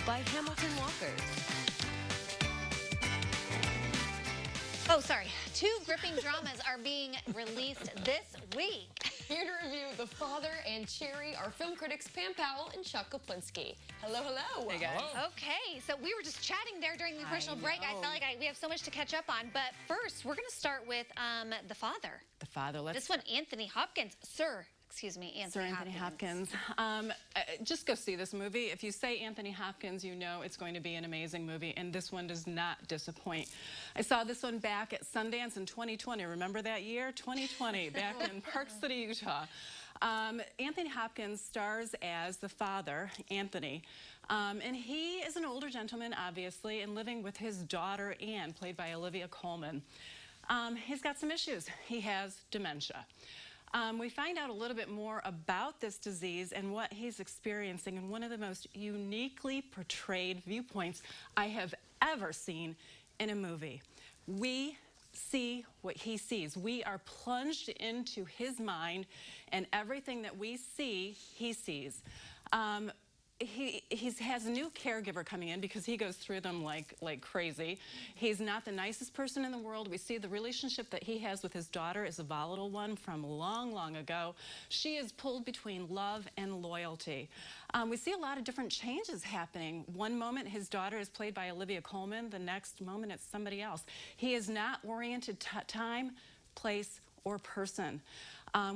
by Hamilton Walkers. Oh, sorry. 2 gripping dramas are being released this week. Here to review The Father and Cherry are film critics Pam Powell and Chuck Koplinski. Hello, hello. Hey, guys. Hello. Okay, so we were just chatting there during the commercial break. I felt like we have so much to catch up on. But first, we're going to start with The Father. The Father. This one, Anthony Hopkins. Excuse me, Anthony Hopkins. Just go see this movie. If you say Anthony Hopkins, you know it's going to be an amazing movie, and this one does not disappoint. I saw this one back at Sundance in 2020. Remember that year? 2020, back in Park City, Utah. Anthony Hopkins stars as the father, Anthony, and he is an older gentleman, obviously, and living with his daughter, Anne, played by Olivia Colman. He's got some issues. He has dementia. We find out a little bit more about this disease and what he's experiencing in one of the most uniquely portrayed viewpoints I have ever seen in a movie. We see what he sees. We are plunged into his mind, and everything that we see, he sees. He has a new caregiver coming in because he goes through them like crazy. He's not the nicest person in the world. We see the relationship that he has with his daughter is a volatile one from long, long ago. She is pulled between love and loyalty. We see a lot of different changes happening. One moment, his daughter is played by Olivia Colman. The next moment, it's somebody else. He is not oriented to time, place, or person.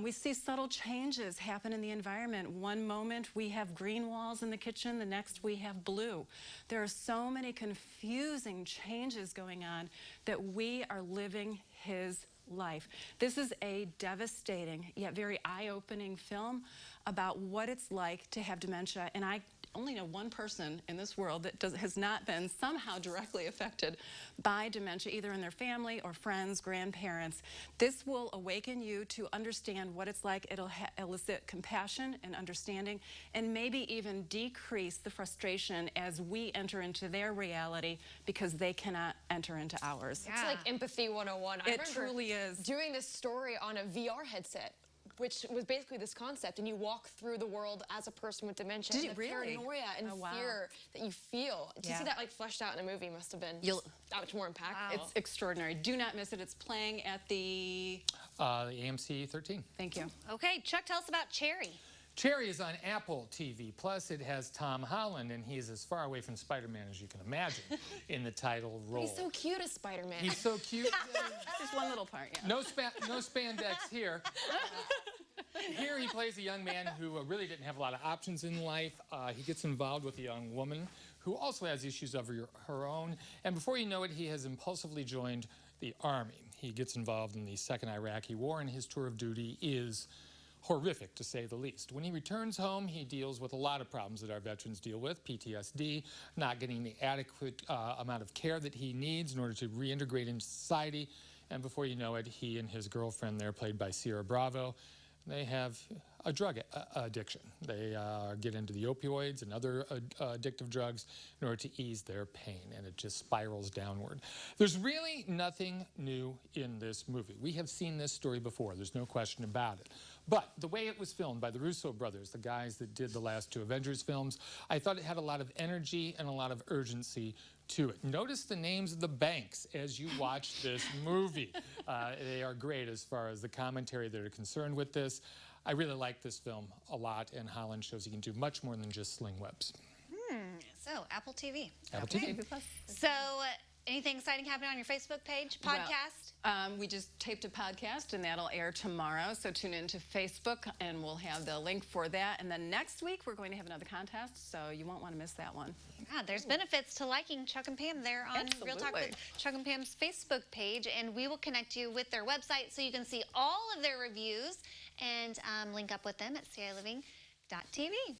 We see subtle changes happen in the environment. One moment we have green walls in the kitchen, the next we have blue. There are so many confusing changes going on that we are living his life. This is a devastating yet very eye-opening film about what it's like to have dementia, and I only know one person in this world that has not been somehow directly affected by dementia, either in their family or friends, grandparents. This will awaken you to understand what it's like. It'll elicit compassion and understanding, and maybe even decrease the frustration as we enter into their reality because they cannot enter into ours. It's like empathy 101. It truly is. Doing this story on a VR headset, which was basically this concept, and you walk through the world as a person with dementia. Did you the really? Paranoia and fear that you feel. To see that fleshed out in a movie must have been that much more impactful. Wow. It's extraordinary. Do not miss it. It's playing at the AMC 13. Thank you. Okay, Chuck, tell us about Cherry. Cherry is on Apple TV. Plus, it has Tom Holland, and he's as far away from Spider-Man as you can imagine in the title role. He's so cute as Spider-Man. He's so cute. Just one little part, yeah. No spandex here. Here he plays a young man who really didn't have a lot of options in life. He gets involved with a young woman who also has issues of her own. And before you know it, he has impulsively joined the Army. He gets involved in the Second Iraqi War, and his tour of duty is horrific, to say the least. When he returns home, he deals with a lot of problems that our veterans deal with: PTSD, not getting the adequate amount of care that he needs in order to reintegrate into society. And before you know it, he and his girlfriend there, played by Sierra Bravo, they have a drug addiction. They get into the opioids and other addictive drugs in order to ease their pain, and it just spirals downward. There's really nothing new in this movie. We have seen this story before. There's no question about it. But the way it was filmed by the Russo brothers, the guys that did the last 2 Avengers films, I thought it had a lot of energy and a lot of urgency to it. Notice the names of the banks as you watch this movie. They are great as far as the commentary that are concerned with this. I really like this film a lot, and Holland shows he can do much more than just sling webs. So, Apple TV. Apple TV. So, anything exciting happening on your Facebook page, podcast? Well, we just taped a podcast, and that'll air tomorrow. So tune into Facebook, and we'll have the link for that. And then next week, we're going to have another contest, so you won't want to miss that one. Yeah, there's benefits to liking Chuck and Pam there on Real Talk with Chuck and Pam's Facebook page, and we will connect you with their website so you can see all of their reviews and link up with them at CILiving.tv.